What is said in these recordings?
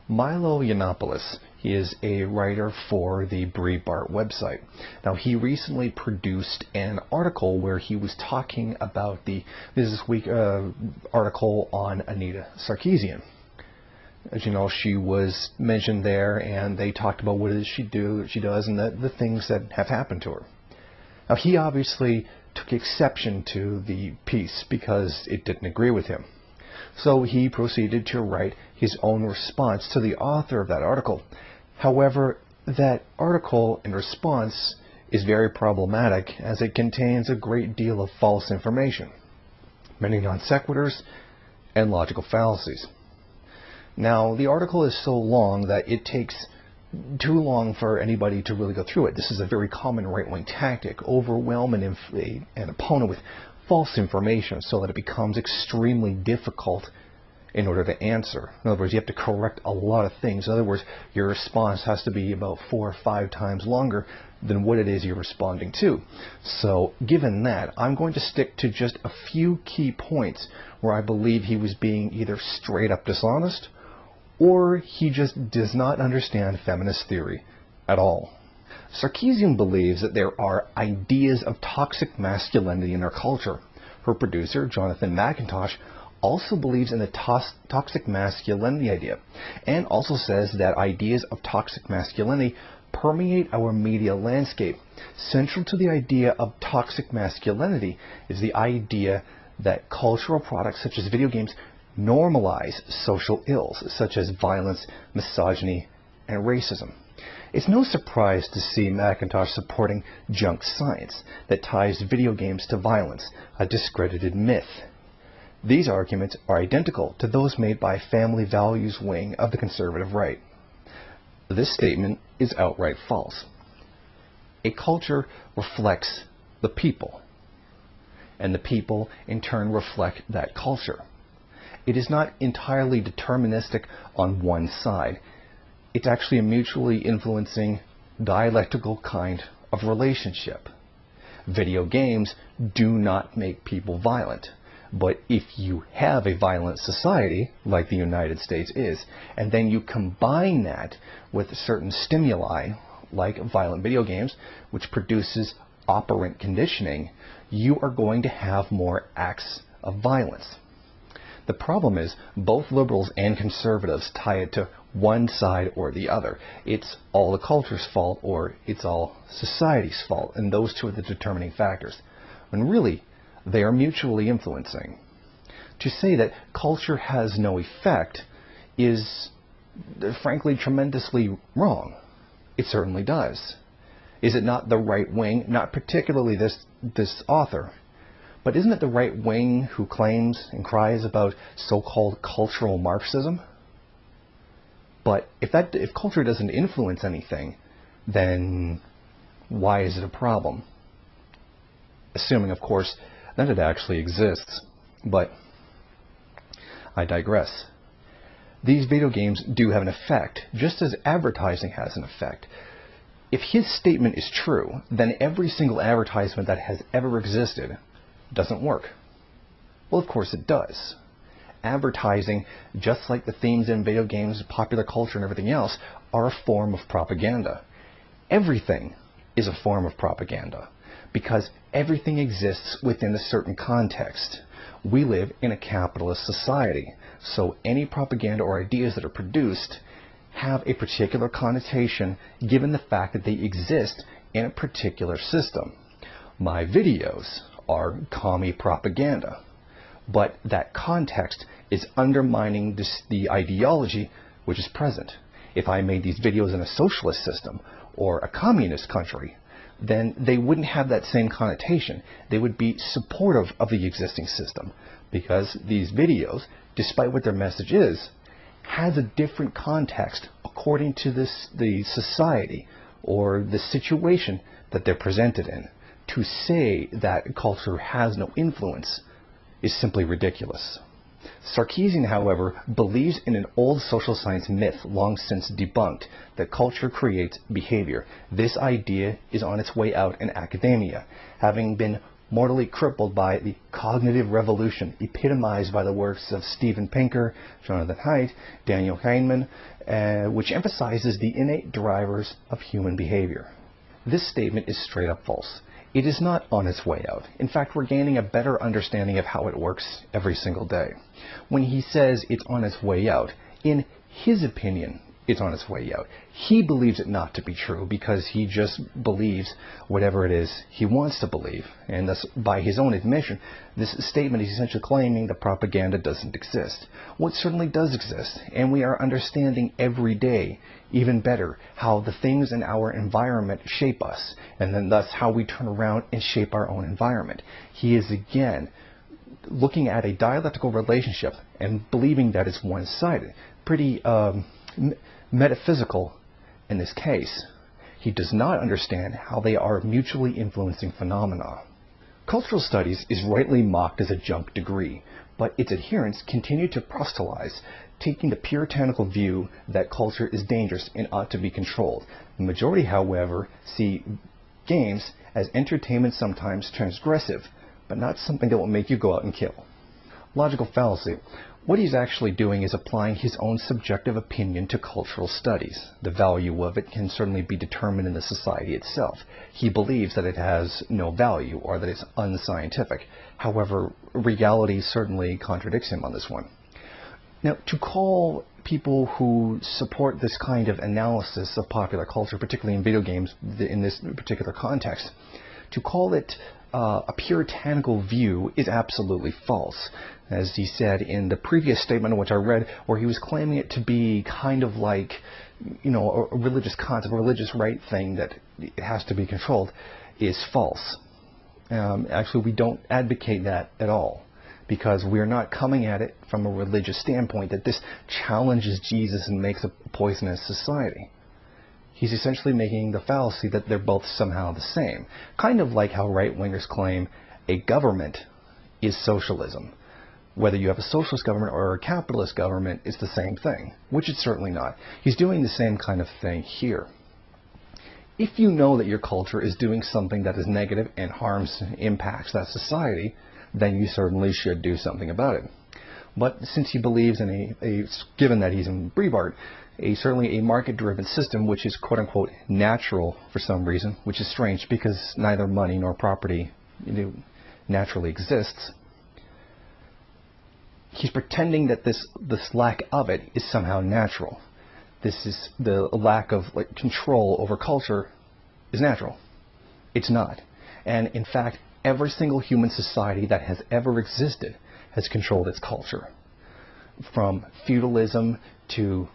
Milo Yiannopoulos. He is a writer for the Breitbart website. Now, he recently produced an article where he was talking about the This Week article on Anita Sarkeesian. As you know, she was mentioned there, and they talked about what it is she does, and the things that have happened to her. Now, he obviously took exception to the piece because it didn't agree with him. So he proceeded to write his own response to the author of that article. However, that article in response is very problematic as it contains a great deal of false information, many non sequiturs, and logical fallacies. Now, the article is so long that it takes too long for anybody to really go through it. This is a very common right-wing tactic: overwhelm an opponent with false information so that it becomes extremely difficult in order to answer. In other words, you have to correct a lot of things. In other words, your response has to be about 4 or 5 times longer than what it is you're responding to. So given that, I'm going to stick to just a few key points where I believe he was being either straight up dishonest or he just does not understand feminist theory at all. Sarkeesian believes that there are ideas of toxic masculinity in our culture. Her producer, Jonathan McIntosh, also believes in the toxic masculinity idea, and also says that ideas of toxic masculinity permeate our media landscape. Central to the idea of toxic masculinity is the idea that cultural products such as video games normalize social ills such as violence, misogyny, and racism. It's no surprise to see McIntosh supporting junk science that ties video games to violence, a discredited myth. These arguments are identical to those made by family values wing of the conservative right. This statement is outright false. A culture reflects the people, and the people in turn reflect that culture. It is not entirely deterministic on one side. It's actually a mutually influencing, dialectical kind of relationship. Video games do not make people violent. But if you have a violent society, like the United States is, and then you combine that with certain stimuli, like violent video games, which produces operant conditioning, you are going to have more acts of violence. The problem is both liberals and conservatives tie it to one side or the other. It's all the culture's fault or it's all society's fault, and those two are the determining factors. When really, they are mutually influencing. To say that culture has no effect is, frankly, tremendously wrong. It certainly does. Is it not the right wing, not particularly this author, but isn't it the right wing who claims and cries about so-called cultural Marxism? But if culture doesn't influence anything, then why is it a problem? Assuming, of course, that it actually exists. But I digress. These video games do have an effect, just as advertising has an effect. If his statement is true, then every single advertisement that has ever existed doesn't work. Well, of course it does. Advertising, just like the themes in video games, popular culture, and everything else, are a form of propaganda. Everything is a form of propaganda, because everything exists within a certain context. We live in a capitalist society, so any propaganda or ideas that are produced have a particular connotation given the fact that they exist in a particular system. My videos are commie propaganda, but that context is undermining the ideology which is present. If I made these videos in a socialist system or a communist country, then they wouldn't have that same connotation. They would be supportive of the existing system, because these videos, despite what their message is, has a different context according to the society or the situation that they're presented in. To say that culture has no influence is simply ridiculous. Sarkeesian, however, believes in an old social science myth long since debunked, that culture creates behavior. This idea is on its way out in academia, having been mortally crippled by the cognitive revolution epitomized by the works of Steven Pinker, Jonathan Haidt, Daniel Kahneman, which emphasizes the innate drivers of human behavior. This statement is straight up false. It is not on its way out. In fact, we're gaining a better understanding of how it works every single day. When he says it's on its way out, in his opinion, it's on its way out. He believes it not to be true because he just believes whatever it is he wants to believe. And thus, by his own admission, this statement is essentially claiming that propaganda doesn't exist. Well, it certainly does exist, and we are understanding every day, even better, how the things in our environment shape us, and then thus how we turn around and shape our own environment. He is again looking at a dialectical relationship and believing that it's one-sided. Pretty metaphysical in this case. He does not understand how they are mutually influencing phenomena. Cultural studies is rightly mocked as a junk degree, but its adherents continue to proselytize, taking the puritanical view that culture is dangerous and ought to be controlled. The majority, however, see games as entertainment, sometimes transgressive, but not something that will make you go out and kill. Logical fallacy. What he's actually doing is applying his own subjective opinion to cultural studies. The value of it can certainly be determined in the society itself. He believes that it has no value or that it's unscientific. However, reality certainly contradicts him on this one. Now, to call people who support this kind of analysis of popular culture, particularly in video games in this particular context, to call it a puritanical view is absolutely false. As he said in the previous statement which I read, where he was claiming it to be kind of like, a religious concept, a religious right thing that it has to be controlled, is false. Actually, we don't advocate that at all, because we're not coming at it from a religious standpoint that this challenges Jesus and makes a poisonous society. He's essentially making the fallacy that they're both somehow the same. Kind of like how right-wingers claim a government is socialism. Whether you have a socialist government or a capitalist government, it's the same thing, which it's certainly not. He's doing the same kind of thing here. If you know that your culture is doing something that is negative and harms and impacts that society, then you certainly should do something about it. But since he believes in given that he's in Breitbart, certainly a market-driven system which is quote-unquote natural for some reason, which is strange because neither money nor property naturally exists. He's pretending that this lack of it is somehow natural. This is the lack of control over culture is natural. It's not. And in fact, every single human society that has ever existed has controlled its culture. From feudalism to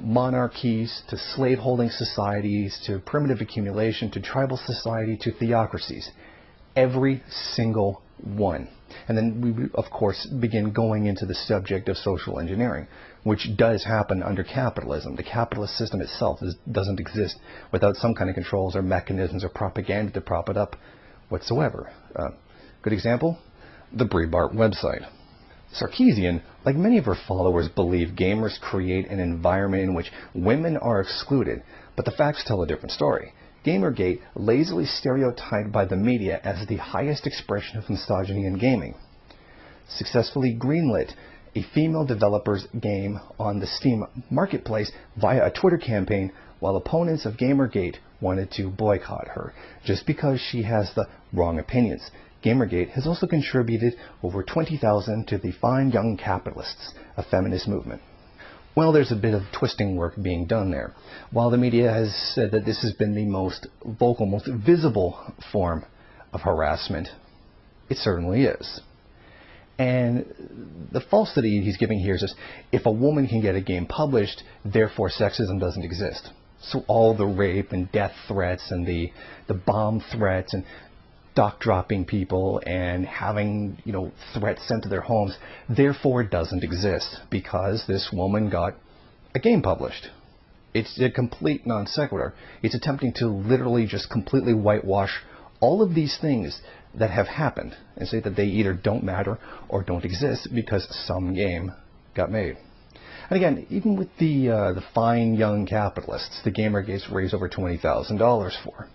monarchies, to slave-holding societies, to primitive accumulation, to tribal society, to theocracies. Every single one. And then we, of course, begin going into the subject of social engineering, which does happen under capitalism. The capitalist system itself doesn't exist without some kind of controls or mechanisms or propaganda to prop it up whatsoever. Good example, the Breitbart website. Sarkeesian, like many of her followers, believe gamers create an environment in which women are excluded, but the facts tell a different story. Gamergate, lazily stereotyped by the media as the highest expression of misogyny in gaming, successfully greenlit a female developer's game on the Steam marketplace via a Twitter campaign, while opponents of Gamergate wanted to boycott her just because she has the wrong opinions. Gamergate has also contributed over $20,000 to the Fine Young Capitalists, a feminist movement. Well, there's a bit of twisting work being done there. While the media has said that this has been the most vocal, most visible form of harassment, it certainly is. And the falsity he's giving here is just, if a woman can get a game published, therefore sexism doesn't exist. So all the rape and death threats and the bomb threats and dock dropping people and having threats sent to their homes, therefore it doesn't exist because this woman got a game published. It's a complete non sequitur. It's attempting to literally just completely whitewash all of these things that have happened and say that they either don't matter or don't exist because some game got made. And again, even with the Fine Young Capitalists, the Gamergates raised over $20,000 for.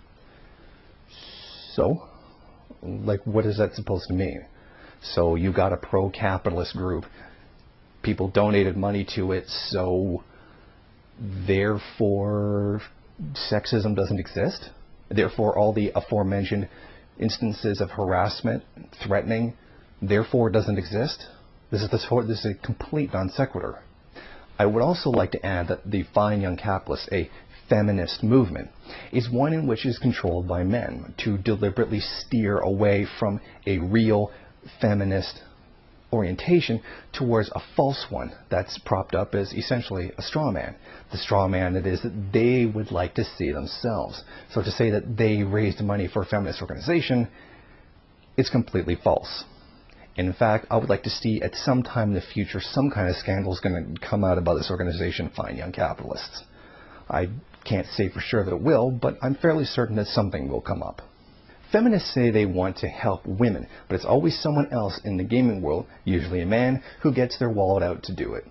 So Like, what is that supposed to mean? So you got a pro-capitalist group. People donated money to it, so therefore sexism doesn't exist? Therefore all the aforementioned instances of harassment, threatening, therefore doesn't exist? This is a complete non sequitur. I would also like to add that the Fine Young Capitalist, a feminist movement, is one in which is controlled by men to deliberately steer away from a real feminist orientation towards a false one that's propped up as essentially a straw man. The straw man it is that they would like to see themselves. So to say that they raised money for a feminist organization, it's completely false. In fact, I would like to see at some time in the future some kind of scandal is going to come out about this organization, Fine Young Capitalists. I can't say for sure that it will, but I'm fairly certain that something will come up. Feminists say they want to help women, but it's always someone else in the gaming world, usually a man, who gets their wallet out to do it.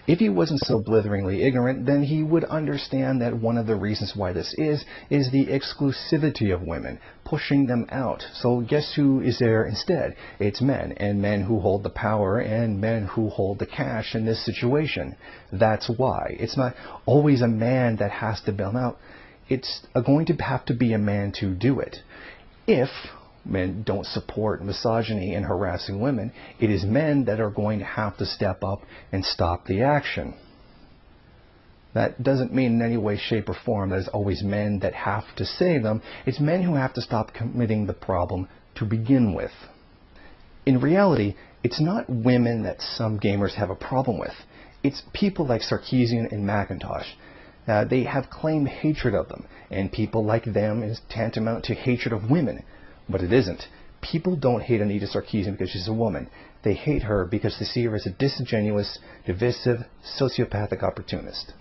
If he wasn't so blitheringly ignorant, then he would understand that one of the reasons why this is the exclusivity of women, pushing them out. So guess who is there instead? It's men, and men who hold the power and men who hold the cash in this situation. That's why. It's not always a man that has to bail out. It's going to have to be a man to do it. If men don't support misogyny and harassing women, it is men that are going to have to step up and stop the action. That doesn't mean in any way, shape, or form that it's always men that have to save them. It's men who have to stop committing the problem to begin with. In reality, it's not women that some gamers have a problem with. It's people like Sarkeesian and McIntosh. They have claimed hatred of them, and people like them is tantamount to hatred of women. But it isn't. People don't hate Anita Sarkeesian because she's a woman. They hate her because they see her as a disingenuous, divisive, sociopathic opportunist.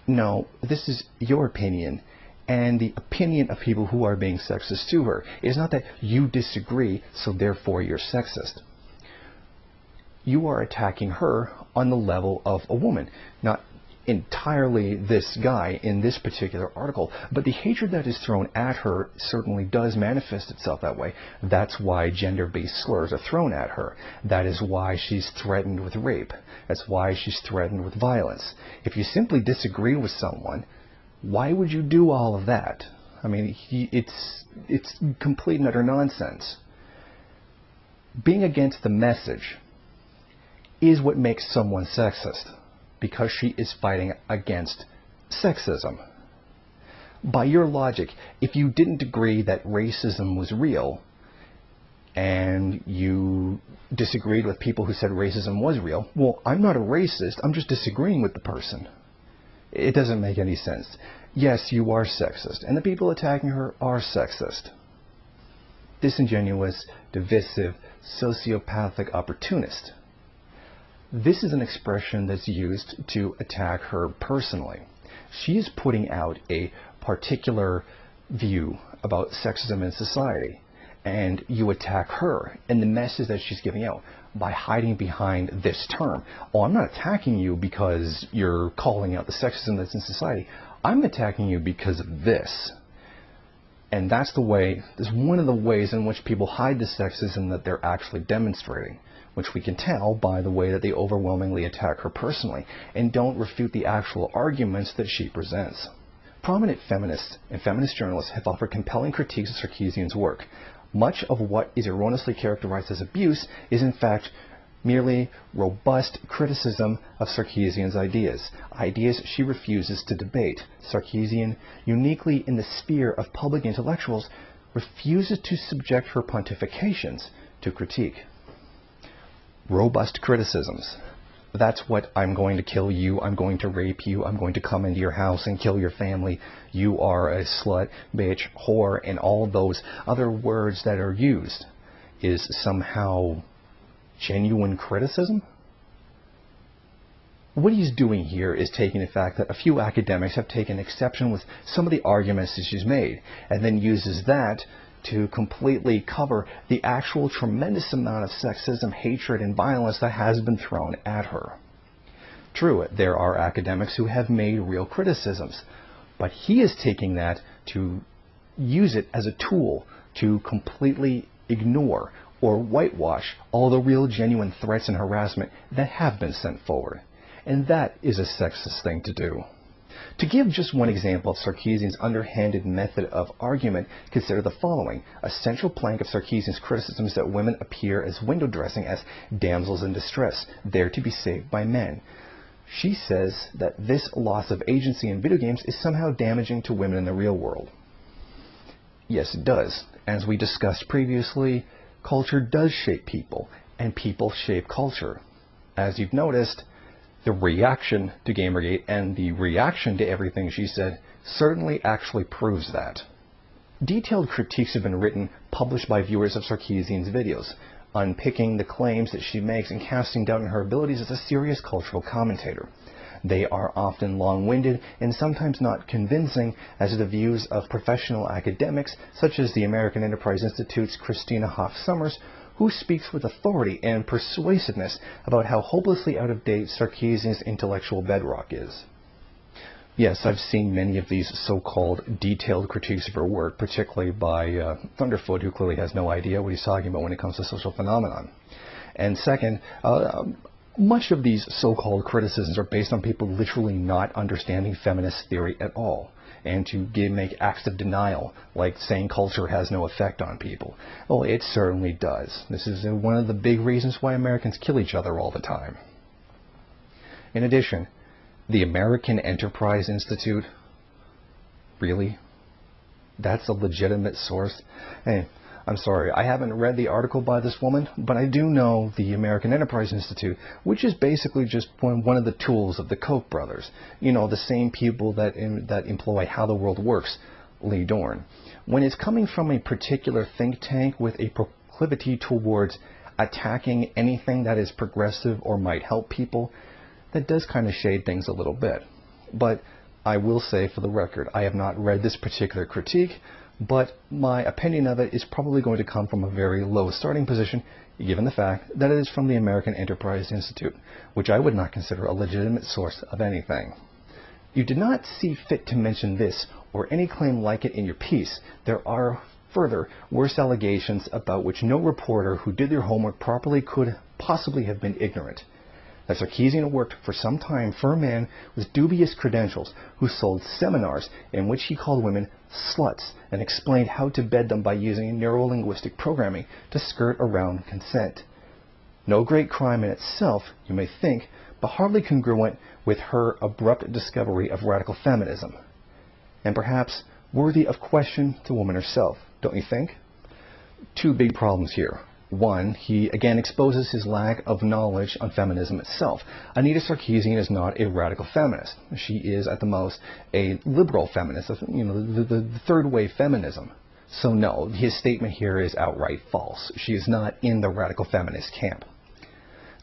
No, this is your opinion, and the opinion of people who are being sexist to her. It is not that you disagree, so therefore you're sexist. You are attacking her on the level of a woman, not entirely this guy in this particular article, but the hatred that is thrown at her certainly does manifest itself that way. That's why gender-based slurs are thrown at her. That is why she's threatened with rape. That's why she's threatened with violence. If you simply disagree with someone, why would you do all of that? I mean, it's complete and utter nonsense. Being against the message is what makes someone sexist, because she is fighting against sexism. By your logic, if you didn't agree that racism was real, and you disagreed with people who said racism was real, well, I'm not a racist, I'm just disagreeing with the person. It doesn't make any sense. Yes, you are sexist, and the people attacking her are sexist. Disingenuous, divisive, sociopathic opportunist. This is an expression that's used to attack her personally. She is putting out a particular view about sexism in society, and you attack her and the message that she's giving out by hiding behind this term. Oh, I'm not attacking you because you're calling out the sexism that's in society. I'm attacking you because of this. And that's one of the ways in which people hide the sexism that they're actually demonstrating, which we can tell by the way that they overwhelmingly attack her personally and don't refute the actual arguments that she presents. Prominent feminists and feminist journalists have offered compelling critiques of Sarkeesian's work. Much of what is erroneously characterized as abuse is in fact merely robust criticism of Sarkeesian's ideas she refuses to debate. Sarkeesian, uniquely in the sphere of public intellectuals, refuses to subject her pontifications to critique. Robust criticisms. That's what I'm going to kill you, I'm going to rape you, I'm going to come into your house and kill your family, you are a slut, bitch, whore, and all those other words that are used is somehow genuine criticism? What he's doing here is taking the fact that a few academics have taken exception with some of the arguments that she's made, and then uses that to completely cover the actual tremendous amount of sexism, hatred, and violence that has been thrown at her. True, there are academics who have made real criticisms, but he is taking that to use it as a tool to completely ignore, or whitewash all the real genuine threats and harassment that have been sent forward. And that is a sexist thing to do. To give just one example of Sarkeesian's underhanded method of argument, consider the following. A central plank of Sarkeesian's criticism is that women appear as window dressing as damsels in distress, there to be saved by men. She says that this loss of agency in video games is somehow damaging to women in the real world. Yes, it does. As we discussed previously, culture does shape people, and people shape culture. As you've noticed, the reaction to Gamergate and the reaction to everything she said certainly actually proves that. Detailed critiques have been written, published by viewers of Sarkeesian's videos, unpicking the claims that she makes and casting doubt on her abilities as a serious cultural commentator. They are often long-winded and sometimes not convincing, as are the views of professional academics such as the American Enterprise Institute's Christina Hoff Sommers, who speaks with authority and persuasiveness about how hopelessly out-of-date Sarkeesian's intellectual bedrock is. Yes, I've seen many of these so-called detailed critiques of her work, particularly by Thunderfoot, who clearly has no idea what he's talking about when it comes to social phenomenon. And second, much of these so-called criticisms are based on people literally not understanding feminist theory at all, and to make acts of denial, like saying culture has no effect on people. Well, it certainly does. This is one of the big reasons why Americans kill each other all the time. In addition, the American Enterprise Institute, really? That's a legitimate source? Hey, I'm sorry, I haven't read the article by this woman, but I do know the American Enterprise Institute, which is basically just one of the tools of the Koch brothers. You know, the same people that employ How the World Works, Lee Dorn. When it's coming from a particular think tank with a proclivity towards attacking anything that is progressive or might help people, that does kind of shade things a little bit. But I will say for the record, I have not read this particular critique, but my opinion of it is probably going to come from a very low starting position, given the fact that it is from the American Enterprise Institute, which I would not consider a legitimate source of anything. You did not see fit to mention this or any claim like it in your piece. There are further worse allegations about which no reporter who did their homework properly could possibly have been ignorant. That Sarkeesian worked for some time for a man with dubious credentials who sold seminars in which he called women sluts and explained how to bed them by using neurolinguistic programming to skirt around consent. No great crime in itself, you may think, but hardly congruent with her abrupt discovery of radical feminism. And perhaps worthy of question to the woman herself, don't you think? Two big problems here. One, he again exposes his lack of knowledge on feminism itself. Anita Sarkeesian is not a radical feminist. She is, at the most, a liberal feminist, you know, the third wave feminism. So no, his statement here is outright false. She is not in the radical feminist camp.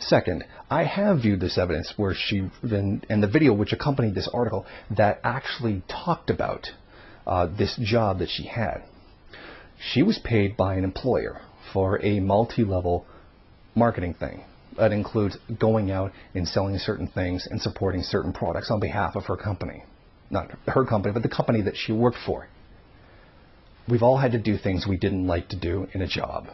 Second, I have viewed this evidence where and the video which accompanied this article that actually talked about this job that she had. She was paid by an employer for a multi-level marketing thing. That includes going out and selling certain things and supporting certain products on behalf of her company. Not her company, but the company that she worked for. We've all had to do things we didn't like to do in a job.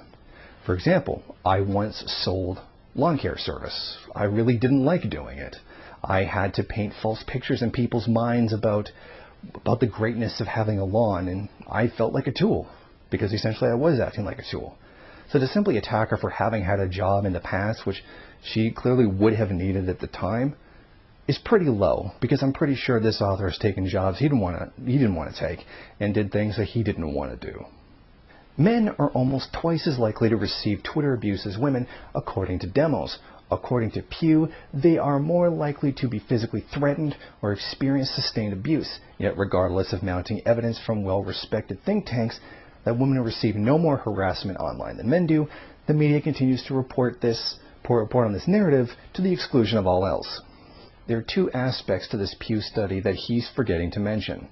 For example, I once sold lawn care service. I really didn't like doing it. I had to paint false pictures in people's minds about the greatness of having a lawn, and I felt like a tool, because essentially I was acting like a tool. So to simply attack her for having had a job in the past, which she clearly would have needed at the time, is pretty low, because I'm pretty sure this author has taken jobs he didn't want to take and did things that he didn't want to do. Men are almost twice as likely to receive Twitter abuse as women, according to demos. According to Pew, they are more likely to be physically threatened or experience sustained abuse. Yet regardless of mounting evidence from well-respected think tanks that women receive no more harassment online than men do, the media continues to report on this narrative to the exclusion of all else. There are two aspects to this Pew study that he's forgetting to mention.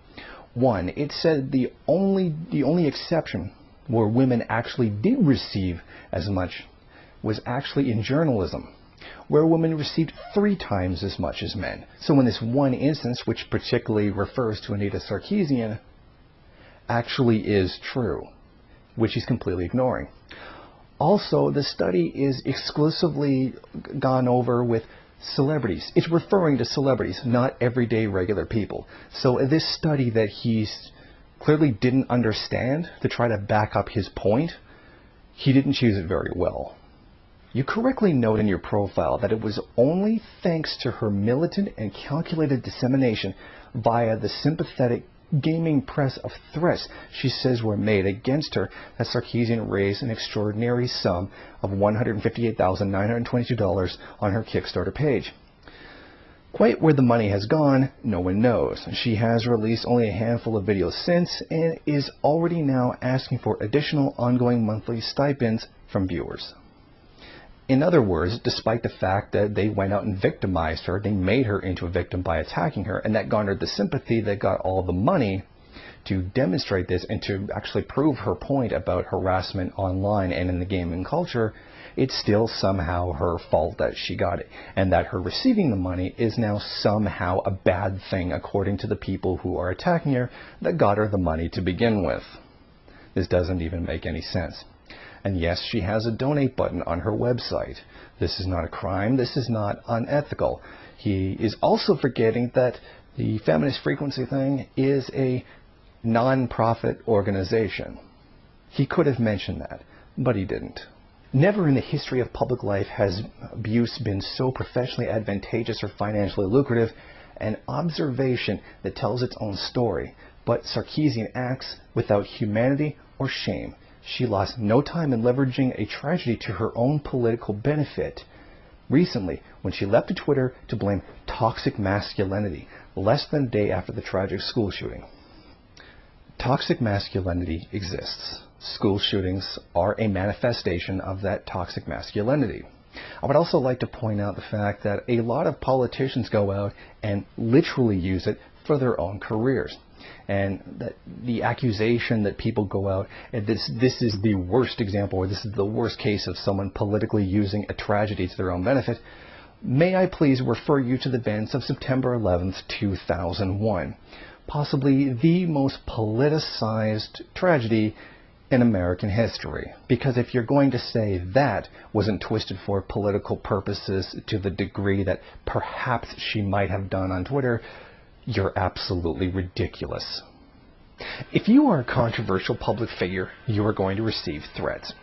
One, it said the only exception where women actually did receive as much was actually in journalism, where women received 3 times as much as men. So in this one instance, which particularly refers to Anita Sarkeesian, actually is true. which he's completely ignoring. Also, the study is exclusively gone over with celebrities. It's referring to celebrities, not everyday regular people. So this study that he's clearly didn't understand to try to back up his point, he didn't choose it very well. You correctly note in your profile that it was only thanks to her militant and calculated dissemination via the sympathetic gaming press of threats she says were made against her that Sarkeesian raised an extraordinary sum of $158,922 on her Kickstarter page. Quite where the money has gone, no one knows. She has released only a handful of videos since and is already now asking for additional ongoing monthly stipends from viewers. In other words, despite the fact that they went out and victimized her, they made her into a victim by attacking her, and that garnered the sympathy that got all the money to demonstrate this and to actually prove her point about harassment online and in the gaming culture, it's still somehow her fault that she got it, and that her receiving the money is now somehow a bad thing according to the people who are attacking her that got her the money to begin with. This doesn't even make any sense. And yes, she has a donate button on her website. This is not a crime. This is not unethical. He is also forgetting that the Feminist Frequency thing is a non-profit organization. He could have mentioned that, but he didn't. Never in the history of public life has abuse been so professionally advantageous or financially lucrative, an observation that tells its own story. But Sarkeesian acts without humanity or shame. She lost no time in leveraging a tragedy to her own political benefit. Recently, when she leapt to Twitter to blame toxic masculinity, less than a day after the tragic school shooting. Toxic masculinity exists. School shootings are a manifestation of that toxic masculinity. I would also like to point out the fact that a lot of politicians go out and literally use it for their own careers. And that the accusation that people go out, and this is the worst example, or this is the worst case of someone politically using a tragedy to their own benefit. May I please refer you to the events of September 11th, 2001. Possibly the most politicized tragedy in American history. Because if you're going to say that wasn't twisted for political purposes to the degree that perhaps she might have done on Twitter, you're absolutely ridiculous. If you are a controversial public figure, you are going to receive threats.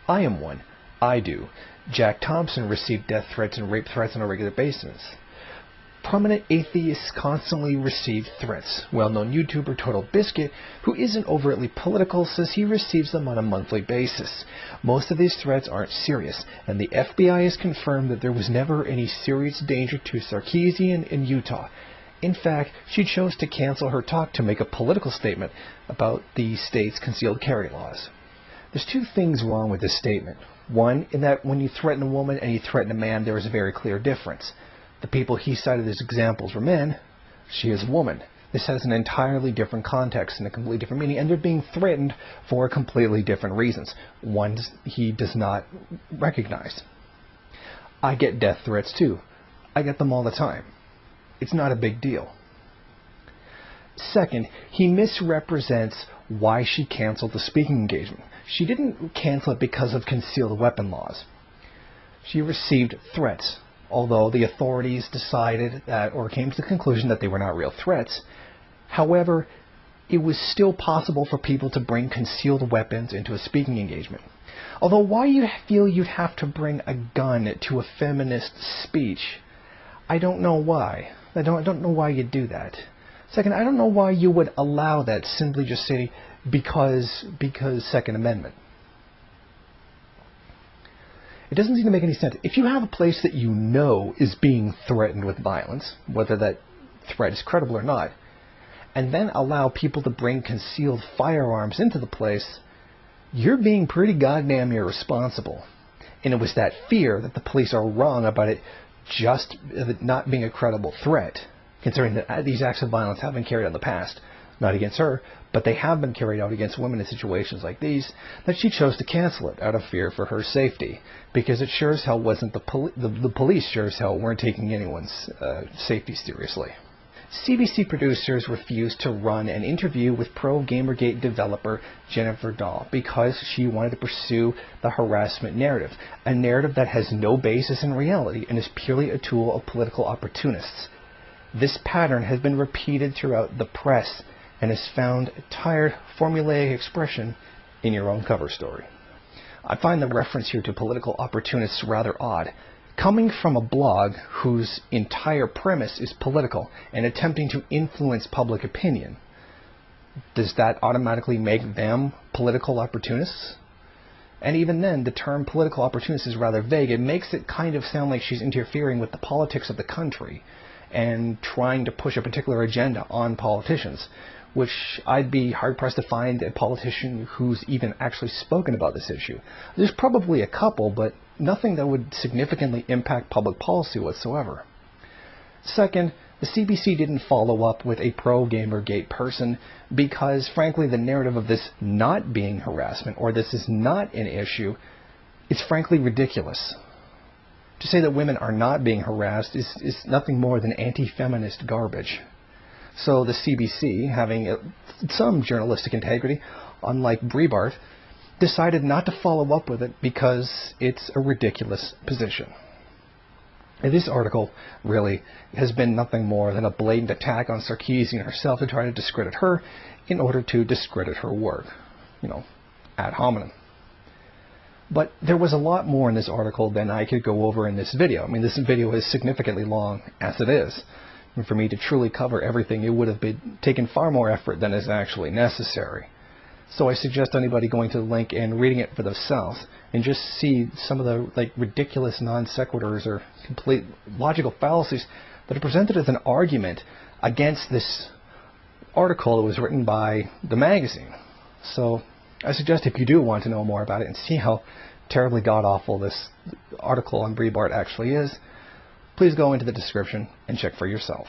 I am one. I do. Jack Thompson received death threats and rape threats on a regular basis. Prominent atheists constantly receive threats. Well-known YouTuber Total Biscuit, who isn't overtly political, says he receives them on a monthly basis. Most of these threats aren't serious, and the FBI has confirmed that there was never any serious danger to Sarkeesian in Utah. In fact, she chose to cancel her talk to make a political statement about the state's concealed carry laws. There's two things wrong with this statement. One, in that when you threaten a woman and you threaten a man, there is a very clear difference. The people he cited as examples were men. She is a woman. This has an entirely different context and a completely different meaning, and they're being threatened for completely different reasons. One he does not recognize. I get death threats too. I get them all the time. It's not a big deal. Second, he misrepresents why she canceled the speaking engagement. She didn't cancel it because of concealed weapon laws. She received threats, although the authorities decided that, or came to the conclusion that they were not real threats. However, it was still possible for people to bring concealed weapons into a speaking engagement. Although why you feel you'd have to bring a gun to a feminist speech, I don't know why. I don't know why you'd do that. Second, I don't know why you would allow that, simply just say because Second Amendment. It doesn't seem to make any sense. If you have a place that you know is being threatened with violence, whether that threat is credible or not, and then allow people to bring concealed firearms into the place, you're being pretty goddamn irresponsible. And it was that fear that the police are wrong about it just not being a credible threat, considering that these acts of violence have been carried out in the past, not against her, but they have been carried out against women in situations like these, that she chose to cancel it out of fear for her safety, because it sure as hell wasn't the police sure as hell weren't taking anyone's safety seriously. CBC producers refused to run an interview with pro-Gamergate developer Jennifer Dahl because she wanted to pursue the harassment narrative, a narrative that has no basis in reality and is purely a tool of political opportunists. This pattern has been repeated throughout the press and has found a tired, formulaic expression in your own cover story. I find the reference here to political opportunists rather odd, coming from a blog whose entire premise is political and attempting to influence public opinion. Does that automatically make them political opportunists? And even then, the term political opportunist is rather vague. It makes it kind of sound like she's interfering with the politics of the country and trying to push a particular agenda on politicians, which I'd be hard-pressed to find a politician who's even actually spoken about this issue. There's probably a couple, but nothing that would significantly impact public policy whatsoever. Second, the CBC didn't follow up with a pro-Gamergate person because, frankly, the narrative of this not being harassment or this is not an issue is frankly ridiculous. To say that women are not being harassed is nothing more than anti-feminist garbage. So the CBC, having some journalistic integrity, unlike Brietbart, decided not to follow up with it because it's a ridiculous position. And this article really has been nothing more than a blatant attack on Sarkeesian herself to try to discredit her in order to discredit her work. Ad hominem. But there was a lot more in this article than I could go over in this video. I mean, this video is significantly long as it is. And for me to truly cover everything, it would have taken far more effort than is actually necessary. So I suggest anybody going to the link and reading it for themselves and just see some of the ridiculous non sequiturs or complete logical fallacies that are presented as an argument against this article that was written by the magazine. So I suggest if you do want to know more about it and see how terribly god-awful this article on Breitbart actually is, please go into the description and check for yourself.